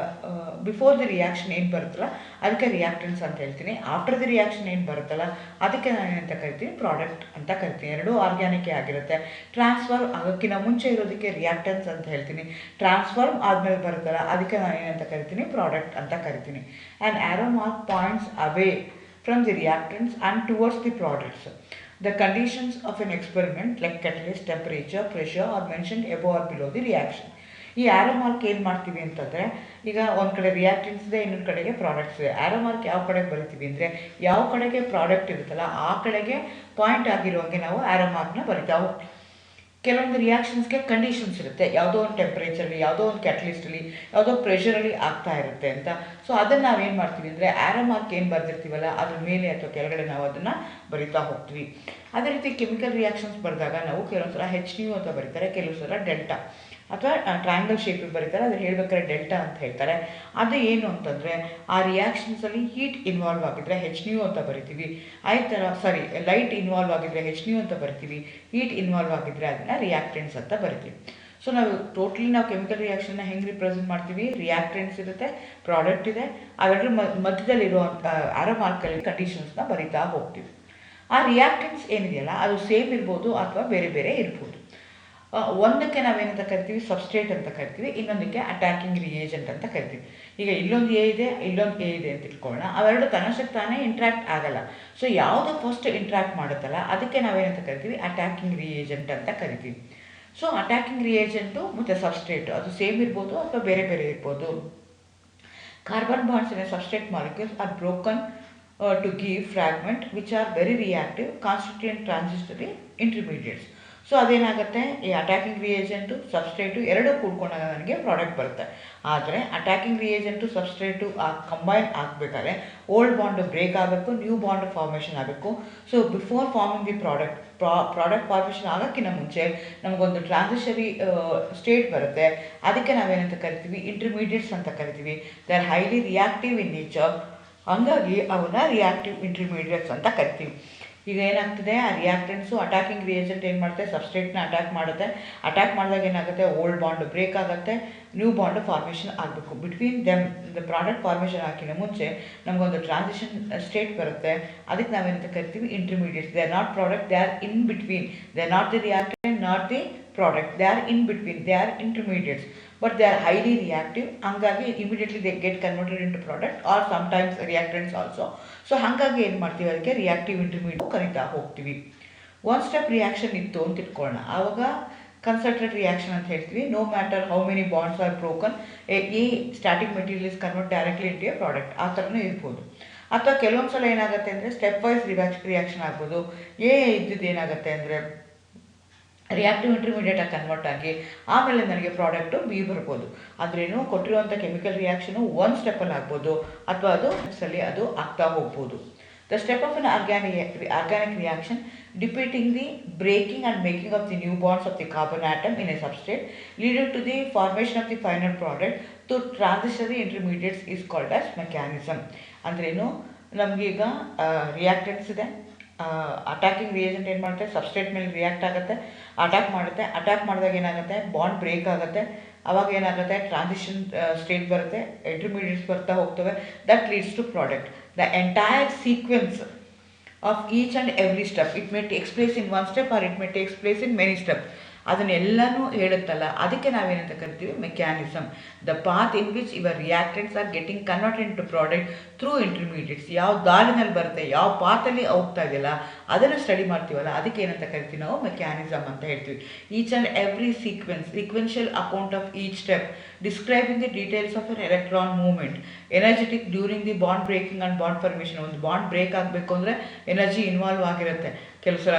ಬಿಫೋರ್ ದಿ ರಿಯಾಕ್ಷನ್ ಏನು ಬರುತ್ತಲ್ಲ ಅದಕ್ಕೆ ರಿಯಾಕ್ಟೆಂಟ್ಸ್ ಅಂತ ಹೇಳ್ತೀನಿ. ಆಫ್ಟರ್ ದಿ ರಿಯಾಕ್ಷನ್ ಏನು ಬರುತ್ತಲ್ಲ ಅದಕ್ಕೆ ನಾನು ಏನಂತ ಕರಿತೀನಿ? ಪ್ರಾಡಕ್ಟ್ ಅಂತ ಕರಿತೀನಿ. ಎರಡೂ ಆರ್ಗ್ಯಾನಿಕೇ ಆಗಿರುತ್ತೆ. ಟ್ರಾನ್ಸ್ಫಾರ್ಮ್ ಆಗೋಕ್ಕಿಂತ ಮುಂಚೆ ಇರೋದಕ್ಕೆ ರಿಯಾಕ್ಟೆಂಟ್ಸ್ ಅಂತ ಹೇಳ್ತೀನಿ. ಟ್ರಾನ್ಸ್ಫಾರ್ಮ್ ಆದಮೇಲೆ ಬರುತ್ತಲ್ಲ ಅದಕ್ಕೆ ನಾನು ಏನಂತ ಕರಿತೀನಿ? ಪ್ರಾಡಕ್ಟ್ ಅಂತ ಕರಿತೀನಿ. And arrow mark points away from the reactants and towards the products. The conditions of an experiment like catalyst, temperature, pressure are mentioned above or below the reaction. ಈ ಆರೋ ಮಾರ್ಕ್ ಏನು ಮಾಡ್ತೀವಿ ಅಂತಂದರೆ, ಈಗ ಒಂದು ಕಡೆ ರಿಯಾಕ್ಟೆಂಟ್ಸ್ ಇದೆ, ಇನ್ನೊಂದು ಕಡೆಗೆ ಪ್ರಾಡಕ್ಟ್ಸ್ ಇದೆ. ಆರೋ ಮಾರ್ಕ್ ಯಾವ ಕಡೆಗೆ ಬರಿತೀವಿ ಅಂದರೆ, ಯಾವ ಕಡೆಗೆ ಪ್ರಾಡಕ್ಟ್ ಇರುತ್ತಲ್ಲ ಆ ಕಡೆಗೆ ಪಾಯಿಂಟ್ ಆಗಿರುವಂಗೆ ನಾವು ಆರೋ ಮಾರ್ಕ್ನ ಬರಿತಾ ಹೋಗ್ತೀವಿ. ಕೆಲವೊಂದು ರಿಯಾಕ್ಷನ್ಸ್ಗೆ ಕಂಡೀಷನ್ಸ್ ಇರುತ್ತೆ, ಯಾವುದೋ ಒಂದು ಟೆಂಪ್ರೇಚರಲ್ಲಿ, ಯಾವುದೋ ಒಂದು ಕ್ಯಾಟಲಿಸ್ಟಲ್ಲಿ, ಯಾವುದೋ ಪ್ರೆಷರಲ್ಲಿ ಆಗ್ತಾ ಇರುತ್ತೆ ಅಂತ. ಸೊ ಅದನ್ನು ನಾವೇನು ಮಾಡ್ತೀವಿ ಅಂದರೆ, ಆರೋ ಮಾರ್ಕ್ ಏನು ಬರೆದಿರ್ತೀವಲ್ಲ ಅದ್ರ ಮೇಲೆ ಅಥವಾ ಕೆಳಗಡೆ ನಾವು ಅದನ್ನು ಬರಿತಾ ಹೋಗ್ತೀವಿ. ಅದೇ ರೀತಿ ಕೆಮಿಕಲ್ ರಿಯಾಕ್ಷನ್ಸ್ ಬರೆದಾಗ ನಾವು ಕೆಲವೊಂದು ಸಲ HNO ಅಂತ ಬರೀತಾರೆ, ಕೆಲವು ಸಲ ಡೆಲ್ಟಾ ಅಥವಾ ಟ್ರಯಾಂಗಲ್ ಶೇಪಿಗೆ ಬರೀತಾರೆ. ಅದು ಹೇಳ್ಬೇಕಾದ್ರೆ ಡೆಲ್ಟಾ ಅಂತ ಹೇಳ್ತಾರೆ. ಅದು ಏನು ಅಂತಂದರೆ, ಆ ರಿಯಾಕ್ಷನ್ಸಲ್ಲಿ ಹೀಟ್ ಇನ್ವಾಲ್ವ್ ಆಗಿದ್ದರೆ HNO ಅಂತ ಬರಿತೀವಿ. ಲೈಟ್ ಇನ್ವಾಲ್ವ್ ಆಗಿದ್ದರೆ HNO ಅಂತ ಬರಿತೀವಿ. ಹೀಟ್ ಇನ್ವಾಲ್ವ್ ಆಗಿದ್ದರೆ ಅದನ್ನು ರಿಯಾಕ್ಟೆಂಟ್ಸ್ ಅಂತ ಬರಿತೀವಿ. ಸೊ ನಾವು ಕೆಮಿಕಲ್ ರಿಯಾಕ್ಷನ್ನ ಹೆಂಗೆ ರಿಪ್ರೆಸೆಂಟ್ ಮಾಡ್ತೀವಿ? ರಿಯಾಕ್ಟೆಂಟ್ಸ್ ಇರುತ್ತೆ, ಪ್ರಾಡಕ್ಟ್ ಇದೆ, ಅವೆರಡರ ಮಧ್ಯದಲ್ಲಿರುವಂಥ ಆರೋ ಮಾರ್ಕಲ್ಲಿ ಕಂಡೀಷನ್ಸ್ನ ಬರಿತಾ ಹೋಗ್ತೀವಿ. ಆ ರಿಯಾಕ್ಟೆಂಟ್ಸ್ ಏನಿದೆಯಲ್ಲ ಅದು ಸೇಮ್ ಇರ್ಬೋದು ಅಥವಾ ಬೇರೆ ಬೇರೆ ಇರ್ಬೋದು. ಒಂದಕ್ಕೆ ನಾವೇನಂತ ಕರಿತೀವಿ? ಸಬ್ಸ್ಟ್ರೇಟ್ ಅಂತ ಕರಿತೀವಿ. ಇನ್ನೊಂದಕ್ಕೆ ಅಟ್ಯಾಕಿಂಗ್ ರಿಯೇಜೆಂಟ್ ಅಂತ ಕರಿತೀವಿ. ಈಗ ಇಲ್ಲೊಂದು ಎ ಇದೆ, ಇಲ್ಲೊಂದು ಎ ಇದೆ ಅಂತ ಇಟ್ಕೊಳ್ಳೋಣ. ಅವೆರಡು ತನ್ನಷ್ಟಕ್ಕೆ ತಾನೇ ಇಂಟ್ರಾಕ್ಟ್ ಆಗಲ್ಲ. ಸೊ ಯಾವುದು ಫಸ್ಟ್ ಇಂಟ್ರಾಕ್ಟ್ ಮಾಡುತ್ತಲ್ಲ ಅದಕ್ಕೆ ನಾವೇನಂತ ಕರಿತೀವಿ? ಅಟ್ಯಾಕಿಂಗ್ ರಿಯೇಜೆಂಟ್ ಅಂತ ಕರಿತೀವಿ. ಸೊ ಅಟ್ಯಾಕಿಂಗ್ ರಿಯೇಜೆಂಟು ಮತ್ತು ಸಬ್ಸ್ಟ್ರೇಟು ಅದು ಸೇಮ್ ಇರ್ಬೋದು ಅಥವಾ ಬೇರೆ ಬೇರೆ ಇರ್ಬೋದು. Carbon bonds in substrate molecules are broken to give fragment which are very reactive constituent transitory intermediates. So ಅದೇನಾಗುತ್ತೆ, ಈ ಅಟ್ಯಾಕಿಂಗ್ ರಿಯೇಜೆಂಟು ಸಬ್ಸ್ಟ್ರೇಟು ಎರಡೂ ಕೂಡ್ಕೊಂಡಾಗ ನನಗೆ ಪ್ರಾಡಕ್ಟ್ ಬರುತ್ತೆ. ಆದರೆ ಅಟ್ಯಾಕಿಂಗ್ ರಿಯೇಜೆಂಟು ಸಬ್ಸ್ಟ್ರೇಟು ಕಂಬೈನ್ ಆಗಬೇಕಾದ್ರೆ ಓಲ್ಡ್ ಬಾಂಡು ಬ್ರೇಕ್ ಆಗಬೇಕು, ನ್ಯೂ ಬಾಂಡ್ ಫಾರ್ಮೇಷನ್ ಆಗಬೇಕು. So before forming the product formation ಆಗೋಕ್ಕಿಂತ ಮುಂಚೆ ನಮಗೊಂದು ಟ್ರಾನ್ಸಿಷರಿ ಸ್ಟೇಟ್ ಬರುತ್ತೆ. ಅದಕ್ಕೆ ನಾವೇನಂತ ಕರಿತೀವಿ? ಇಂಟರ್ಮೀಡಿಯೇಟ್ಸ್ ಅಂತ ಕರಿತೀವಿ. They are highly reactive in nature. ಹಂಗಾಗಿ ಅವನ್ನ ರಿಯಾಕ್ಟಿವ್ ಇಂಟರ್ಮೀಡಿಯೇಟ್ಸ್ ಅಂತ ಕರಿತೀವಿ. ಈಗ ಏನಾಗ್ತದೆ, ಆ ರಿಯಾಕ್ಟೆಂಟ್ಸು ಅಟ್ಯಾಕಿಂಗ್ ರಿಯೇಜೆಂಟ್ ಏನು ಮಾಡುತ್ತೆ? ಸಬ್ಸ್ಟ್ರೇಟ್ನ ಅಟ್ಯಾಕ್ ಮಾಡುತ್ತೆ. ಅಟ್ಯಾಕ್ ಮಾಡಿದಾಗ ಏನಾಗುತ್ತೆ? ಓಲ್ಡ್ ಬಾಂಡ್ ಬ್ರೇಕ್ ಆಗುತ್ತೆ, ನ್ಯೂ ಬಾಂಡ್ ಫಾರ್ಮೇಷನ್ ಆಗಬೇಕು. Between them the product formation ಹಾಕಿನ ಮುಂಚೆ ನಮಗೊಂದು ಟ್ರಾನ್ಸಿಷನ್ ಸ್ಟೇಟ್ ಬರುತ್ತೆ. ಅದಕ್ಕೆ ನಾವೇನಂತ ಕರಿತೀವಿ? Intermediates. They are not product, they are in between. They are not the reactant, not the product. They are in between, they are intermediates. But they are highly reactive. ಹಂಗಾಗಿ immediately they get converted into product or sometimes reactants also. So ಹಾಗಾಗಿ ಏನು ಮಾಡ್ತೀವಿ? ಅದಕ್ಕೆ ರಿಯಾಕ್ಟಿವ್ ಇಂಟರ್ಮೀಡಿಯೇಟ್ ಕರಿತಾ ಹೋಗ್ತೀವಿ. ಒನ್ ಸ್ಟೆಪ್ ರಿಯಾಕ್ಷನ್ ಇತ್ತು ಅಂತ ಇಟ್ಕೊಳ್ಳೋಣ. ಆವಾಗ ಕನ್ಸಂಟ್ರೇಟ್ ರಿಯಾಕ್ಷನ್ ಅಂತ ಹೇಳ್ತೀವಿ. No matter how many bonds are broken, ಈ static material is convert directly into a product. ಆ ಥರನೂ ಇರ್ಬೋದು. ಅಥವಾ ಕೆಲವೊಂದು ಸಲ ಏನಾಗುತ್ತೆ ಅಂದರೆ ಸ್ಟೆಪ್ ವೈಸ್ ರಿಯಾಕ್ಷನ್ ಆಗ್ಬೋದು. ಇದ್ದಿದ್ದು ಏನಾಗುತ್ತೆ ಅಂದರೆ ರಿಯಾಕ್ಟಿವ್ ಇಂಟರ್ಮೀಡಿಯೇಟಾಗಿ ಕನ್ವರ್ಟ್ ಆಗಿ ಆಮೇಲೆ ನನಗೆ ಪ್ರಾಡಕ್ಟು ಬಿ ಬರ್ಬೋದು. ಅಂದ್ರೇನು, ಕೊಟ್ಟಿರುವಂಥ ಕೆಮಿಕಲ್ ರಿಯಾಕ್ಷನು ಒಂದು ಸ್ಟೆಪ್ಪಲ್ಲಿ ಆಗ್ಬೋದು ಅಥವಾ ಅದು ಸ್ಟೆಪ್ಸಲ್ಲಿ ಅದು ಆಗ್ತಾ ಹೋಗ್ಬೋದು. The step of an organic reaction depicting the breaking and making of the new bonds of the carbon atom in a substrate leading to the formation of the final product through transitionary intermediates is called as mechanism. ಅಂದ್ರೇನು, ನಮಗೀಗ ರಿಯಾಕ್ಟೆಂಟ್ಸ್ ಇದೆ, ಅಟ್ಯಾಕಿಂಗ್ ರಿಯೇಜೆಂಟ್ ಏನು ಮಾಡುತ್ತೆ? ಸಬ್ಸ್ಟ್ರೇಟ್ ಮೇಲೆ ರಿಯಾಕ್ಟ್ ಆಗುತ್ತೆ, ಅಟ್ಯಾಕ್ ಮಾಡುತ್ತೆ. ಅಟ್ಯಾಕ್ ಮಾಡಿದಾಗ ಏನಾಗುತ್ತೆ? ಬಾಂಡ್ ಬ್ರೇಕ್ ಆಗುತ್ತೆ. ಅವಾಗ ಏನಾಗುತ್ತೆ? ಟ್ರಾನ್ಸಿಷನ್ ಸ್ಟೇಟ್ ಬರುತ್ತೆ, ಇಂಟರ್ಮೀಡಿಯೇಟ್ಸ್ ಬರ್ತಾ ಹೋಗ್ತವೆ. That leads to product. The entire sequence of each and every step, it may takes place in one step or it may takes place in many step. ಅದನ್ನೆಲ್ಲನೂ ಹೇಳುತ್ತಲ್ಲ, ಅದಕ್ಕೆ ನಾವೇನಂತ ಕರಿತೀವಿ? Mechanism. The path in which your reactants are getting converted into product through intermediates. ಯಾವ ದಾರಿನಲ್ಲಿ ಬರುತ್ತೆ, ಯಾವ ಪಾತಲ್ಲಿ ಹೋಗ್ತಾ ಇದೆಯಲ್ಲ ಅದನ್ನು ಸ್ಟಡಿ ಮಾಡ್ತೀವಲ್ಲ, ಅದಕ್ಕೆ ಏನಂತ ಕರಿತೀವಿ ನಾವು? ಮೆಕ್ಯಾನಿಸಮ್ ಅಂತ ಹೇಳ್ತೀವಿ. Each and every sequential account of each step describing the details of an electron movement, energetic during the bond breaking and bond formation. ಒಂದು ಬಾಂಡ್ ಬ್ರೇಕ್ ಆಗಬೇಕು ಅಂದರೆ ಎನರ್ಜಿ ಇನ್ವಾಲ್ವ್ ಆಗಿರುತ್ತೆ. ಕೆಲವು ಸಲ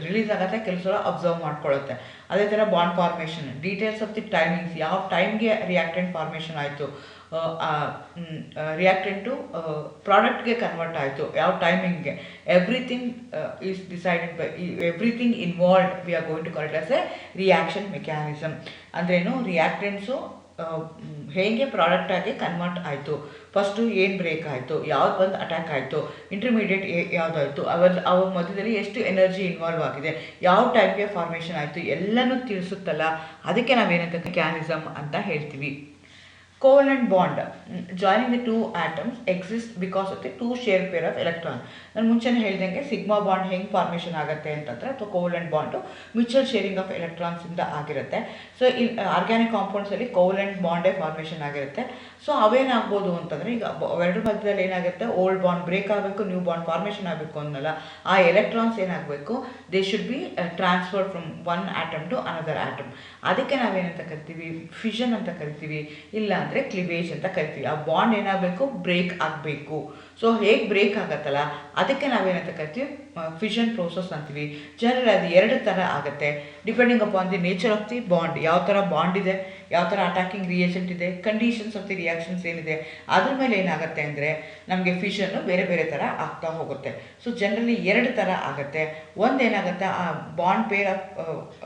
ರಿಲೀಸ್ ಆಗುತ್ತೆ, ಕೆಲವು ಸಲ ಅಬ್ಸರ್ವ್ ಮಾಡ್ಕೊಳ್ಳುತ್ತೆ. ಅದೇ ಥರ bond formation, details of the timings, ಯಾವ ಟೈಮ್ಗೆ ರಿಯಾಕ್ಟೆಂಟ್ ಫಾರ್ಮೇಷನ್ ಆಯಿತು, ರಿಯಾಕ್ಟೆಂಟು ಪ್ರಾಡಕ್ಟ್ಗೆ ಕನ್ವರ್ಟ್ ಆಯಿತು, ಯಾವ ಟೈಮಿಂಗ್ಗೆ, everything is decided by everything involved we are going to call it as a reaction mechanism. ಅಂದ್ರೇನು, ರಿಯಾಕ್ಟೆಂಟ್ಸು ಹೇಗೆ ಪ್ರಾಡಕ್ಟಾಗಿ ಕನ್ವರ್ಟ್ ಆಯಿತು, ಫಸ್ಟು ಏನು ಬ್ರೇಕ್ ಆಯಿತು, ಯಾವ್ದು ಬಂದು ಅಟ್ಯಾಕ್ ಆಯಿತು, ಇಂಟರ್ಮೀಡಿಯೇಟ್ ಯಾವುದಾಯಿತು, ಅವ್ರ ಮಧ್ಯದಲ್ಲಿ ಎಷ್ಟು ಎನರ್ಜಿ ಇನ್ವಾಲ್ವ್ ಆಗಿದೆ, ಯಾವ ಟೈಮ್ಗೆ ಫಾರ್ಮೇಷನ್ ಆಯಿತು, ಎಲ್ಲನೂ ತಿಳಿಸುತ್ತಲ್ಲ, ಅದಕ್ಕೆ ನಾವೇನಂತ ಮೆಕ್ಯಾನಿಸಮ್ ಅಂತ ಹೇಳ್ತೀವಿ. Covalent bond, joining the two atoms exists because of the two shared pair of electron. ನಾನು ಮುಂಚೆನೇ ಹೇಳ್ದಂಗೆ ಸಿಗ್ಮಾ ಬಾಂಡ್ ಹೆಂಗೆ ಫಾರ್ಮೇಷನ್ ಆಗುತ್ತೆ ಅಂತಂದರೆ, ಅಥವಾ covalent bond mutual sharing of ಎಲೆಕ್ಟ್ರಾನ್ಸಿಂದ ಆಗಿರುತ್ತೆ. ಸೊ ಈ ಆರ್ಗ್ಯಾನಿಕ್ ಕಾಂಪೌಂಡ್ಸಲ್ಲಿ ಕೋವಲೆಂಟ್ ಬಾಂಡೇ ಫಾರ್ಮೇಷನ್ ಆಗಿರುತ್ತೆ. ಸೊ ಅವೇನಾಗ್ಬೋದು ಅಂತಂದರೆ, ಈಗ ಎರಡು ಮಧ್ಯದಲ್ಲಿ ಏನಾಗುತ್ತೆ, ಓಲ್ಡ್ ಬಾಂಡ್ ಬ್ರೇಕ್ ಆಗಬೇಕು, ನ್ಯೂ ಬಾಂಡ್ ಫಾರ್ಮೇಷನ್ ಆಗಬೇಕು ಅನ್ನಲ್ಲ, ಆ ಎಲೆಕ್ಟ್ರಾನ್ಸ್ ಏನಾಗಬೇಕು, they should be transferred from one atom to another atom. ಅದಕ್ಕೆ ನಾವೇನಂತ ಕರಿತೀವಿ, ಫಿಷನ್ ಅಂತ ಕರಿತೀವಿ, ಇಲ್ಲ ಅಂದರೆ ಕ್ಲಿವೇಜ್ ಅಂತ ಕರಿತೀವಿ. ಆ ಬಾಂಡ್ ಏನಾಗಬೇಕು, ಬ್ರೇಕ್ ಆಗಬೇಕು. ಸೊ ಹೇಗೆ ಬ್ರೇಕ್ ಆಗುತ್ತಲ್ಲ, ಅದಕ್ಕೆ ನಾವೇನಂತ ಕರಿತೀವಿ, ಫಿಷನ್ ಪ್ರೋಸೆಸ್ ಅಂತೀವಿ. ಜನರಲ್ ಅದು ಎರಡು ಥರ ಆಗುತ್ತೆ, depending upon the nature of the bond, ಯಾವ ಥರ ಬಾಂಡ್ ಇದೆ, ಯಾವ ಥರ ಅಟ್ಯಾಕಿಂಗ್ ರಿಯೇಜೆಂಟ್ ಇದೆ, ಕಂಡೀಷನ್ಸ್ ಆಫ್ ದಿ ರಿಯಾಕ್ಷನ್ಸ್ ಏನಿದೆ, ಅದ್ರ ಮೇಲೆ ಏನಾಗುತ್ತೆ ಅಂದರೆ ನಮಗೆ ಫಿಷನ್ನು ಬೇರೆ ಬೇರೆ ಥರ ಆಗ್ತಾ ಹೋಗುತ್ತೆ. ಸೊ ಜನರಲಿ ಎರಡು ಥರ ಆಗುತ್ತೆ. ಒಂದೇನಾಗುತ್ತೆ, ಆ ಬಾಂಡ್ ಪೇರ್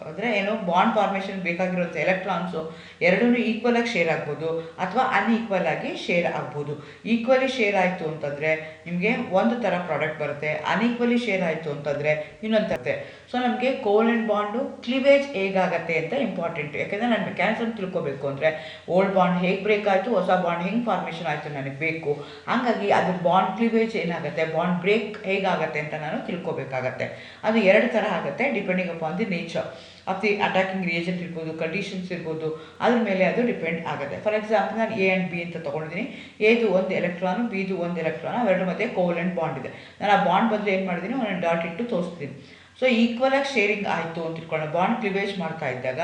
ಅಂದರೆ ಏನೋ ಬಾಂಡ್ ಫಾರ್ಮೇಷನ್ ಬೇಕಾಗಿರುವಂಥ ಎಲೆಕ್ಟ್ರಾನ್ಸು ಎರಡೂ ಈಕ್ವಲ್ ಆಗಿ ಶೇರ್ ಆಗ್ಬೋದು, ಅಥವಾ ಅನ್ಈಕ್ವಲ್ ಆಗಿ ಶೇರ್ ಆಗ್ಬೋದು. ಈಕ್ವಲಿ ಶೇರ್ ಆಯಿತು ಅಂತಂದರೆ ನಿಮಗೆ ಒಂದು ಥರ ಪ್ರಾಡಕ್ಟ್ ಬರುತ್ತೆ, ಅನ್ಈಕ್ವಲಿ ಶೇರ್ ಆಯಿತು ಅಂತಂದರೆ ಇನ್ನೊಂದು ಥರ. ಸೊ ನಮಗೆ ಕೋವಲೆಂಟ್ ಬಾಂಡು ಕ್ಲಿವೇಜ್ ಹೇಗಾಗತ್ತೆ ಅಂತ ಇಂಪಾರ್ಟೆಂಟ್. ಯಾಕೆಂದರೆ ನಾನು ಮೆಕ್ಯಾನಿಸಮ್ ತಿಳ್ಕೊಬೇಕು ಅಂದರೆ, ಓಲ್ಡ್ ಬಾಂಡ್ ಹೇಗೆ ಬ್ರೇಕ್ ಆಯಿತು, ಹೊಸ ಬಾಂಡ್ ಹೆಂಗೆ ಫಾರ್ಮೇಷನ್ ಆಯಿತು ನನಗೆ ಬೇಕು. ಹಾಗಾಗಿ ಅದು ಬಾಂಡ್ ಕ್ಲಿವೇಜ್ ಏನಾಗುತ್ತೆ, ಬಾಂಡ್ ಬ್ರೇಕ್ ಹೇಗಾಗತ್ತೆ ಅಂತ ನಾನು ತಿಳ್ಕೊಬೇಕಾಗತ್ತೆ. ಅದು ಎರಡು ಥರ ಆಗುತ್ತೆ, depending upon the nature of the attacking reagent ಇರ್ಬೋದು, ಕಂಡೀಷನ್ಸ್ ಇರ್ಬೋದು, ಅದ್ರ ಮೇಲೆ ಅದು ಡಿಪೆಂಡ್ ಆಗುತ್ತೆ. ಫಾರ್ ಎಕ್ಸಾಂಪಲ್, ನಾನು ಎ ಆ್ಯಂಡ್ ಬಿ ಅಂತ ತೊಗೊಂಡಿದ್ದೀನಿ. ಎದು ಒಂದು ಎಲೆಕ್ಟ್ರಾನು, ಬಿದು ಒಂದು ಎಲೆಕ್ಟ್ರಾನ್, ಅವೆರಡು ಮಧ್ಯೆ ಕೋವಲೆಂಟ್ ಬಾಂಡ್ ಇದೆ. ನಾನು ಆ ಬಾಂಡ್ ಬದಲು ಏನು ಮಾಡಿದ್ದೀನಿ, ಒಂದು ಡಾಟ್ ಇಟ್ಟು ತೋರಿಸ್ತೀನಿ. ಸೊ ಈಕ್ವಲ್ ಆಗಿ ಶೇರಿಂಗ್ ಆಯಿತು ಅಂತ ಇಟ್ಕೊಳ್ಳೋಣ. ಬಾಂಡ್ ಕ್ಲಿವೇಜ್ ಮಾಡ್ತಾ ಇದ್ದಾಗ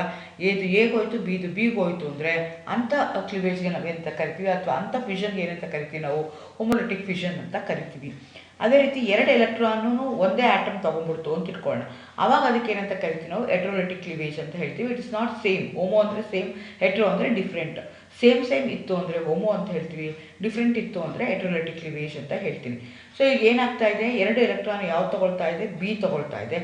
ಏದು ಎಗೋಯ್ತು, ಬಿದು ಬಿಗೆ ಹೋಯ್ತು ಅಂದರೆ ಅಂಥ ಕ್ಲಿವೇಜ್ಗೆ ನಾವೇನಂತ ಕರಿತೀವಿ, ಅಥವಾ ಅಂಥ ಫಿಷನ್ಗೆ ಏನಂತ ಕರಿತೀವಿ, ನಾವು ಹೋಮೋಲಿಟಿಕ್ ಫಿಷನ್ ಅಂತ ಕರಿತೀವಿ. ಅದೇ ರೀತಿ ಎರಡು ಎಲೆಕ್ಟ್ರಾನು ಒಂದೇ ಆಟಮ್ ತೊಗೊಂಡ್ಬಿಡ್ತು ಅಂತ ಇಟ್ಕೊಳ್ಳೋಣ, ಆವಾಗ ಅದಕ್ಕೆ ಏನಂತ ಕರಿತೀವಿ ನಾವು, ಹೆಟ್ರೋಲಿಟಿಕ್ ಕ್ಲಿವೇಜ್ ಅಂತ ಹೇಳ್ತೀವಿ. It is not same. Homo ಅಂದರೆ ಸೇಮ್, ಹೆಟ್ರೋ ಅಂದರೆ ಡಿಫ್ರೆಂಟ್. ಸೇಮ್ ಇತ್ತು ಅಂದರೆ ಹೋಮೋ ಅಂತ ಹೇಳ್ತೀವಿ, ಡಿಫ್ರೆಂಟ್ ಇತ್ತು ಅಂದರೆ ಹೆಟ್ರೋಲಿಟಿಕ್ ಕ್ಲಿವೇಜ್ ಅಂತ ಹೇಳ್ತೀನಿ. ಸೊ ಈಗ ಏನಾಗ್ತಾ ಇದೆ, ಎರಡು ಎಲೆಕ್ಟ್ರಾನ್ ಯಾವ್ದು ತೊಗೊಳ್ತಾ ಇದೆ, ಬಿ ತೊಗೊಳ್ತಾ ಇದೆ.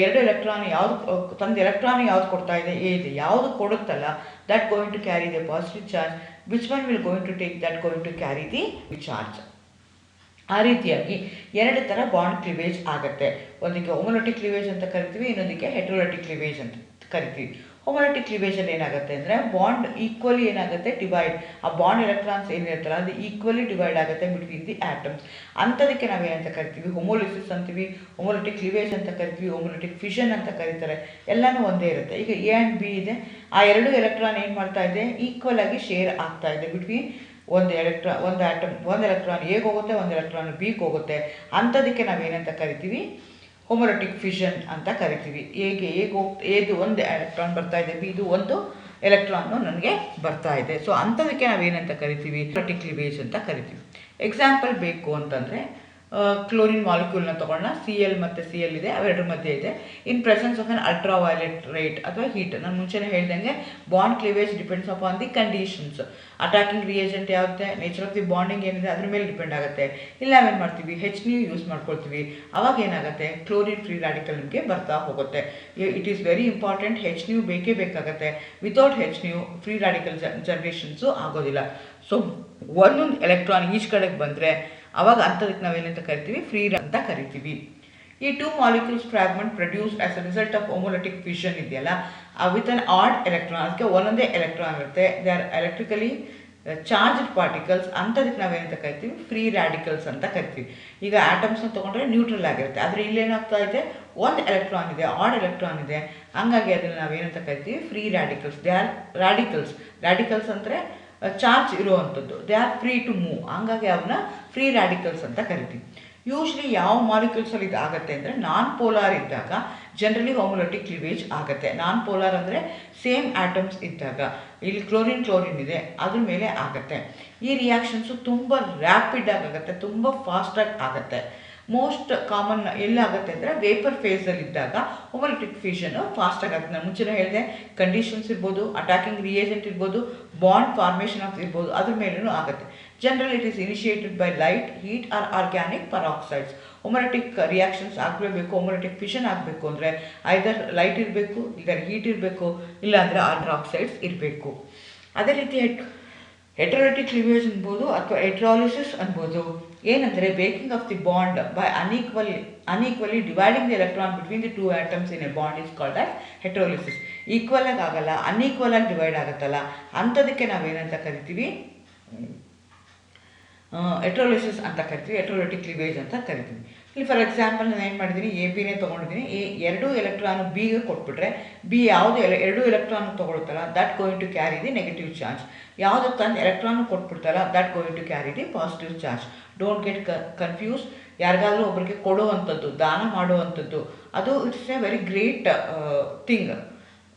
ಎರಡು ಎಲೆಕ್ಟ್ರಾನ್ ಯಾವ್ದು ತಂದು ಎಲೆಕ್ಟ್ರಾನ್ ಯಾವ್ದು ಕೊಡ್ತಾ ಇದೆ, ಎ ಇದೆ. ಯಾವುದು ಕೊಡುತ್ತಲ್ಲ, that going to carry the positive charge, which one will going to take that going to carry the charge. ಆ ರೀತಿಯಾಗಿ ಎರಡು ಥರ ಬಾಂಡ್ ಕ್ಲಿವೇಜ್ ಆಗುತ್ತೆ. ಒಂದಕ್ಕೆ ಹೋಮೋಲಿಟಿಕ್ ಕ್ಲಿವೇಜ್ ಅಂತ ಕರಿತೀವಿ, ಇನ್ನೊಂದಕ್ಕೆ ಹೆಟ್ರೋಲಿಟಿಕ್ ಕ್ಲಿವೇಜ್ ಅಂತ ಕರಿತೀವಿ. ಹೋಮೋಲಿಟಿಕ್ ಕ್ಲಿವೇಜಲ್ಲಿ ಏನಾಗುತ್ತೆ ಅಂದರೆ, ಬಾಂಡ್ ಈಕ್ವಲಿ ಏನಾಗುತ್ತೆ, ಡಿವೈಡ್, ಆ ಬಾಂಡ್ ಎಲೆಕ್ಟ್ರಾನ್ಸ್ ಏನಿರುತ್ತಲ್ಲ ಅದು ಈಕ್ವಲಿ ಡಿವೈಡ್ ಆಗುತ್ತೆ ಬಿಟ್ವೀನ್ ದಿ ಆಟಮ್ಸ್. ಅಂಥದಕ್ಕೆ ನಾವೇನಂತ ಕರಿತೀವಿ, ಹೋಮೋಲಿಸಿಸ್ ಅಂತೀವಿ, ಹೋಮೋಲಿಟಿಕ್ ಕ್ಲಿವೇಜ್ ಅಂತ ಕರಿತೀವಿ, ಹೋಮೋಲಿಟಿಕ್ ಫಿಷನ್ ಅಂತ ಕರೀತಾರೆ. ಎಲ್ಲನೂ ಒಂದೇ ಇರುತ್ತೆ. ಈಗ ಎ ಆ್ಯಂಡ್ ಬಿ ಇದೆ, ಆ ಎರಡು ಎಲೆಕ್ಟ್ರಾನ್ ಏನು ಮಾಡ್ತಾ ಇದೆ, ಈಕ್ವಲ್ ಆಗಿ ಶೇರ್ ಆಗ್ತಾ ಇದೆ ಬಿಟ್ವೀನ್ ಒಂದು ಆಟಮ್. ಒಂದು ಎಲೆಕ್ಟ್ರಾನ್ ಎಗೆ ಹೋಗುತ್ತೆ, ಒಂದು ಎಲೆಕ್ಟ್ರಾನ್ ಬಿಗೆ ಹೋಗುತ್ತೆ. ಅಂಥದಕ್ಕೆ ನಾವೇನಂತ ಕರಿತೀವಿ, ಹೋಮೋಲಿಟಿಕ್ ಫಿಷನ್ ಅಂತ ಕರಿತೀವಿ. ಏದು ಒಂದು ಎಲೆಕ್ಟ್ರಾನ್ ಬರ್ತಾ ಇದೆ, ಬಿದು ಒಂದು ಎಲೆಕ್ಟ್ರಾನು ನನಗೆ ಬರ್ತಾ ಇದೆ. ಸೊ ಅಂಥದಕ್ಕೆ ನಾವೇನಂತ ಕರಿತೀವಿ, ಹೋಮೋಲಿಟಿಕ್ ಕ್ಲಿವೇಜ್ ಅಂತ ಕರಿತೀವಿ. ಎಕ್ಸಾಂಪಲ್ ಬೇಕು ಅಂತಂದರೆ, ಕ್ಲೋರಿನ್ ಮಾಲಿಕ್ಯೂಲ್ನ ತೊಗೊಳ್ಳೋಣ. Cl ಮತ್ತು Cl ಇದೆ, ಅವೆರಡರ ಮಧ್ಯೆ ಇದೆ. In presence of an ultraviolet light ಅಥವಾ ಹೀಟ್. ನಾನು ಮುಂಚೆನೇ ಹೇಳ್ದಂಗೆ bond cleavage depends upon the conditions. Attacking reagent ಯಾವುದು, ನೇಚರ್ ಆಫ್ ದಿ ಬಾಂಡಿಂಗ್ ಏನಿದೆ ಅದ್ರ ಮೇಲೆ ಡಿಪೆಂಡ್ ಆಗುತ್ತೆ. ಇಲ್ಲ ನಾವೇನು ಮಾಡ್ತೀವಿ, HNu ಯೂಸ್ ಮಾಡ್ಕೊಳ್ತೀವಿ. ಅವಾಗ ಏನಾಗುತ್ತೆ, ಕ್ಲೋರಿನ್ ಫ್ರೀ ರಾಡಿಕಲ್ ನಿಮಗೆ ಬರ್ತಾ ಹೋಗುತ್ತೆ. It is very important. HNu ಬೇಕೇ ಬೇಕಾಗುತ್ತೆ. Without HNu free radical generations ಆಗೋದಿಲ್ಲ. ಸೊ ಒಂದೊಂದು ಎಲೆಕ್ಟ್ರಾನ್ ಈಚ್ ಕಡೆಗೆ ಬಂದರೆ ಅವಾಗ ಅಂಥದಕ್ಕೆ ನಾವೇನಂತ ಕರಿತೀವಿ, ಫ್ರೀ ಅಂತ ಕರಿತೀವಿ. ಈ two molecules fragment produce as a result of homolytic fission ಇದೆಯಲ್ಲ, ವಿತ್ ಅನ್ ಆಡ್ ಎಲೆಕ್ಟ್ರಾನ್, ಅದಕ್ಕೆ ಒಂದೊಂದೇ ಎಲೆಕ್ಟ್ರಾನ್ ಇರುತ್ತೆ. They are electrically charged particles. ಅಂಥದಕ್ಕೆ ನಾವೇನಂತ ಕರಿತೀವಿ, ಫ್ರೀ ರ್ಯಾಡಿಕಲ್ಸ್ ಅಂತ ಕರಿತೀವಿ. ಈಗ ಆಟಮ್ಸ್ನ ತೊಗೊಂಡ್ರೆ ನ್ಯೂಟ್ರಲ್ ಆಗಿರುತ್ತೆ, ಆದರೆ ಇಲ್ಲೇನಾಗ್ತಾ ಇದೆ, ಒಂದು ಎಲೆಕ್ಟ್ರಾನ್ ಇದೆ, ಆಡ್ ಎಲೆಕ್ಟ್ರಾನ್ ಇದೆ. ಹಂಗಾಗಿ ಅದನ್ನು ನಾವೇನಂತ ಕರಿತೀವಿ, free radicals. They are radicals ಅಂದರೆ ಚಾರ್ಜ್ ಇರುವಂಥದ್ದು. They are free to move. ಹಂಗಾಗಿ ಅವನ್ನ ಫ್ರೀ ರ್ಯಾಡಿಕಲ್ಸ್ ಅಂತ ಕರಿತೀವಿ. ಯೂಶ್ವಲಿ ಯಾವ ಮಾಲಿಕ್ಯೂಲ್ಸಲ್ಲಿ ಇದು ಆಗುತ್ತೆ ಅಂದರೆ, ನಾನ್ ಪೋಲಾರ್ ಇದ್ದಾಗ ಜನರಲಿ ಹೋಮೋಲಿಟಿಕ್ ಕ್ಲಿವೇಜ್ ಆಗುತ್ತೆ. ನಾನ್ ಪೋಲಾರ್ ಅಂದರೆ ಸೇಮ್ ಆಟಮ್ಸ್ ಇದ್ದಾಗ. ಇಲ್ಲಿ ಕ್ಲೋರಿನ್ ಇದೆ, ಅದ್ರ ಮೇಲೆ ಆಗುತ್ತೆ. ಈ ರಿಯಾಕ್ಷನ್ಸು ತುಂಬ ರ್ಯಾಪಿಡ್ ಆಗುತ್ತೆ, ತುಂಬ ಫಾಸ್ಟಾಗಿ ಆಗುತ್ತೆ. ಮೋಸ್ಟ್ ಕಾಮನ್ ಎಲ್ಲಾಗುತ್ತೆ ಅಂದರೆ ವೇಪರ್ ಫೇಸಲ್ಲಿ ಇದ್ದಾಗ ಹೋಮೋಲಿಟಿಕ್ ಫಿಷನ್ ಫಾಸ್ಟಾಗಿ ಆಗುತ್ತೆ. ನಾನು ಮುಂಚೆನೇ ಹೇಳಿದೆ, ಕಂಡೀಷನ್ಸ್ ಇರ್ಬೋದು, ಅಟ್ಯಾಕಿಂಗ್ ರಿಯೇಜೆಂಟ್ ಇರ್ಬೋದು, ಬಾಂಡ್ ಫಾರ್ಮೇಷನ್ ಆಫ್ ಇರ್ಬೋದು, ಅದ್ರ ಮೇಲೂ ಆಗುತ್ತೆ. General it is initiated by light, heat or organic peroxides. Homolytic reactions ಆಗಲೇಬೇಕು, ಹೋಮೋಲಿಟಿಕ್ ಫಿಷನ್ ಆಗಬೇಕು ಅಂದರೆ ಐದರ್ ಲೈಟ್ ಇರಬೇಕು, ಈಗ ಹೀಟ್ ಇರಬೇಕು, ಇಲ್ಲಾಂದರೆ ಆಕ್ಸೈಡ್ಸ್ ಇರಬೇಕು. ಅದೇ ರೀತಿ ಹೆಟರೋಲಿಟಿಕ್ ಕ್ಲೀವೇಜ್ ಅನ್ಬೋದು ಅಥವಾ ಹೆಟ್ರಾಲಿಸಿಸ್ ಅನ್ಬೋದು. ಏನಂದರೆ breaking of the bond by unequally dividing the electron between the two atoms in a bond is called as heterolysis. Equal ಆಗಿ ಆಗಲ್ಲ, ಅನ್ಈಕ್ವಲ್ ಆಗಿ ಡಿವೈಡ್ ಆಗುತ್ತಲ್ಲ, ಅಂಥದಕ್ಕೆ ನಾವೇನಂತ ಕರಿತೀವಿ, ಹೆಟ್ರೋಲಿಸಿಸ್ ಅಂತ ಕರಿತೀವಿ, ಹೆಟ್ರೋಲಿಟಿಕ್ ಕ್ಲೀವೇಜ್ ಅಂತ ಕರಿತೀವಿ. ಇಲ್ಲಿ ಫಾರ್ ಎಕ್ಸಾಂಪಲ್ ನಾನು ಏನು ಮಾಡಿದ್ದೀನಿ, ಎ ಬಿನೇ ತೊಗೊಂಡಿದ್ದೀನಿ. ಎರಡು ಎಲೆಕ್ಟ್ರಾನು ಬಿಗೆ ಕೊಟ್ಬಿಟ್ರೆ ಬಿ ಯಾವುದು ಎರಡು ಎಲೆಕ್ಟ್ರಾನ್ ತೊಗೊಳುತ್ತಲ್ಲ that going to carry the negative charge. ಯಾವುದು ತಂದು ಎಲೆಕ್ಟ್ರಾನ್ ಕೊಟ್ಬಿಡ್ತಲ್ಲ that going to carry the positive charge. Don't get confuse. ಯಾರಿಗಾದ್ರೂ ಒಬ್ಬರಿಗೆ ಕೊಡುವಂಥದ್ದು, ದಾನ ಮಾಡುವಂಥದ್ದು, ಅದು it's a very great thing.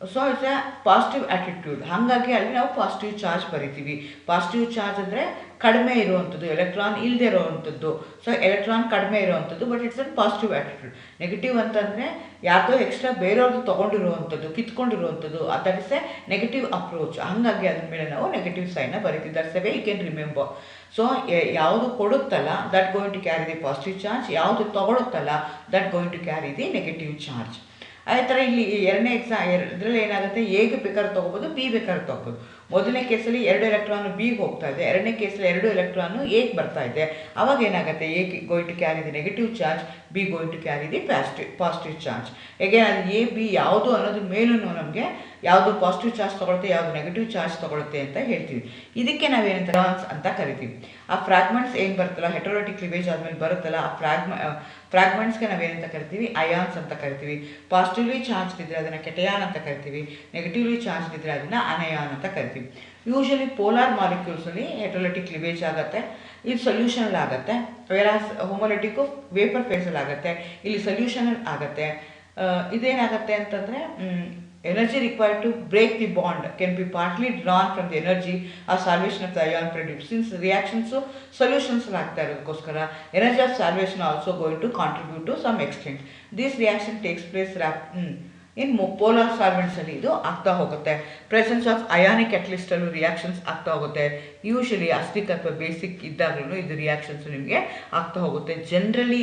So it's a positive attitude. ಹಾಗಾಗಿ ಅಲ್ಲಿ ನಾವು ಪಾಸಿಟಿವ್ ಚಾರ್ಜ್ ಬರಿತೀವಿ. ಪಾಸಿಟಿವ್ ಚಾರ್ಜ್ ಅಂದರೆ ಕಡಿಮೆ ಇರುವಂಥದ್ದು, ಎಲೆಕ್ಟ್ರಾನ್ ಇಲ್ಲದೆ ಇರೋವಂಥದ್ದು. ಸೊ ಎಲೆಕ್ಟ್ರಾನ್ ಕಡಿಮೆ ಇರುವಂಥದ್ದು, but it's a positive attitude. Negative ಅಂತಂದರೆ ಯಾವುದೋ ಎಕ್ಸ್ಟ್ರಾ ಬೇರೆಯವ್ರದ್ದು ತೊಗೊಂಡಿರುವಂಥದ್ದು, ಕಿತ್ಕೊಂಡಿರುವಂಥದ್ದು, that is a negative approach. ಹಾಗಾಗಿ ಅದ್ರ ಮೇಲೆ ನಾವು ನೆಗೆಟಿವ್ ಸೈನ್ನ ಬರಿತೀವಿ. That's a way you can remember. So ಯಾವುದು ಕೊಡುತ್ತಲ್ಲ that going to carry the positive charge, ಯಾವುದು ತೊಗೊಳುತ್ತಲ್ಲ that going to carry the negative charge. ಅದೇ ಥರ ಇಲ್ಲಿ ಎರಡನೇ ಇದರಲ್ಲಿ ಏನಾಗುತ್ತೆ, ಎಗೆ ಬೇಕಾದ್ರೆ ತೊಗೋಬೋದು, ಬಿ ಬೇಕಾದ್ರೆ ತೊಗೋಬೋದು. ಮೊದಲನೇ ಕೇಸಲ್ಲಿ ಎರಡು ಎಲೆಕ್ಟ್ರಾನು ಬಿಗೆ ಹೋಗ್ತಾ ಇದೆ, ಎರಡನೇ ಕೇಸಲ್ಲಿ ಎರಡು ಎಲೆಕ್ಟ್ರಾನು ಎಗೆ ಬರ್ತಾ ಇದೆ. ಅವಾಗ ಏನಾಗುತ್ತೆ, A going to carry the negative charge, B going to carry the positive charge. ಹೇಗೆ ಅದು ಎ ಬಿ ಯಾವುದು ಅನ್ನೋದ್ರ ಮೇಲೂ ನಮಗೆ ಯಾವುದು ಪಾಸಿಟಿವ್ ಚಾರ್ಜ್ ತೊಗೊಳುತ್ತೆ, ಯಾವುದು ನೆಗೆಟಿವ್ ಚಾರ್ಜ್ ತೊಗೊಳುತ್ತೆ ಅಂತ ಹೇಳ್ತೀವಿ. ಇದಕ್ಕೆ ನಾವೇನಂತ ಫ್ರಾಗ್ಮೆಂಟ್ಸ್ ಅಂತ ಕರಿತೀವಿ. ಆ ಫ್ರಾಗ್ಮೆಂಟ್ಸ್ ಏನು ಬರುತ್ತಲ್ಲ, ಹೆಟರೋಲಿಟಿಕ್ ಕ್ಲೀವೇಜ್ ಆದಮೇಲೆ ಬರುತ್ತಲ್ಲ, ಆ ಫ್ರಾಗ್ಮೆಂಟ್ಸ್ಗೆ ನಾವೇನಂತ ಕರಿತೀವಿ, ಅಯಾನ್ಸ್ ಅಂತ ಕರಿತೀವಿ. ಪಾಸಿಟಿವ್ಲಿ ಚಾರ್ಜ್ ಇದ್ದರೆ ಅದನ್ನು ಕೆಟಯಾನ್ ಅಂತ ಕರಿತೀವಿ, ನೆಗೆಟಿವ್ಲಿ ಚಾರ್ಜ್ ಇದ್ದರೆ ಅದನ್ನು ಅನಯಾನ್ ಅಂತ ಕರಿತೀವಿ. ಯೂಶಲಿ ಪೋಲಾರ್ ಮಾಲಿಕ್ಯೂಲ್ಸಲ್ಲಿ ಹೆಟರೋಲಿಟಿಕ್ ಕ್ಲೀವೇಜ್ ಆಗುತ್ತೆ, ಇದು ಸೊಲ್ಯೂಷನಲ್ಲಿ ಆಗುತ್ತೆ. ವೇರಾಸ್ ಹೋಮೋಲಿಟಿಕ್ಕು ವೇಪರ್ ಫೇಸಲ್ಲಿ ಆಗುತ್ತೆ, ಇಲ್ಲಿ ಸೊಲ್ಯೂಷನಲ್ಲಿ ಆಗುತ್ತೆ. ಇದೇನಾಗುತ್ತೆ ಅಂತಂದರೆ energy required to break the bond can be partly drawn from the energy or salvation of the ion produced. Since reactions solutions ಆಗ್ತಾ ಇರೋದಕ್ಕೋಸ್ಕರ energy of salvation also going to contribute to some extent. This reaction takes place in polar ಸಾಲ್ವೆಂಟ್ಸಲ್ಲಿ ಇದು ಆಗ್ತಾ ಹೋಗುತ್ತೆ. ಪ್ರೆಸೆನ್ಸ್ ಆಫ್ ಅಯಾನಿಕ್ ಕ್ಯಾಟಲಿಸ್ಟಲ್ಲೂ ರಿಯಾಕ್ಷನ್ಸ್ ಆಗ್ತಾ ಹೋಗುತ್ತೆ. ಯೂಶಲಿ ಅಸ್ಟಿಕ್ ಅಥವಾ ಬೇಸಿಕ್ ಇದ್ದಾಗಲೂ ಇದು ರಿಯಾಕ್ಷನ್ಸ್ ನಿಮಗೆ ಆಗ್ತಾ ಹೋಗುತ್ತೆ. ಜನರಲಿ